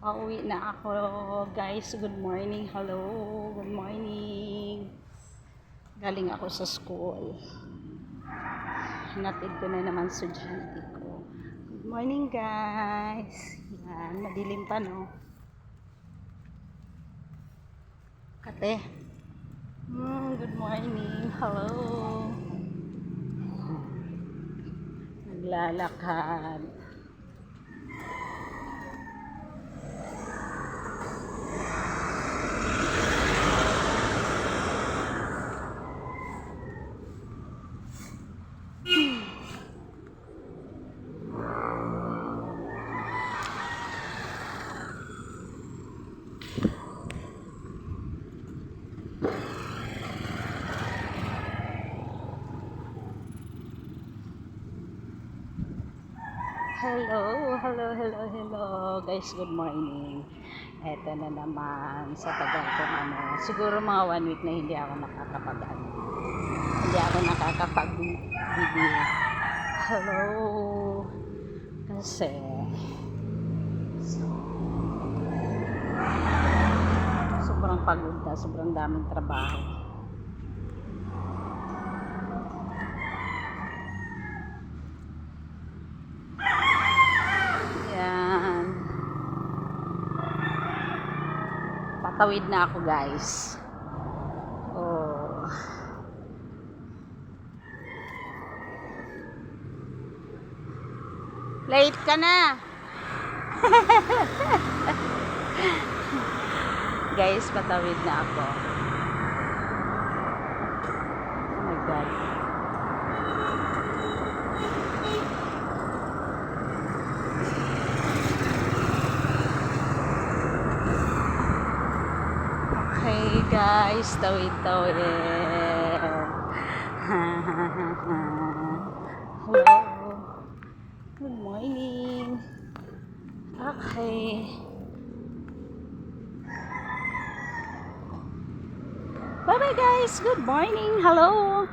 Pauwi na ako, guys. Good morning. Hello. Good morning. Galing ako sa school. Hanapid ko na naman estudyante ko. Good morning, guys. Yan, madilim pa, no? Kate. Good morning. Hello. Naglalakad. Hello, guys, good morning. Eto na naman sa tagal kong siguro mga 1 week na hindi ako nakakapag-video. Hello. Kasi sobrang pagod na, sobrang daming trabaho. Patawid na ako, guys. Oh. Late ka na. Guys, patawid na ako. Oh my God. Okay, guys, tawid. Hello. Good morning. Okay. Bye-bye, guys. Good morning. Hello.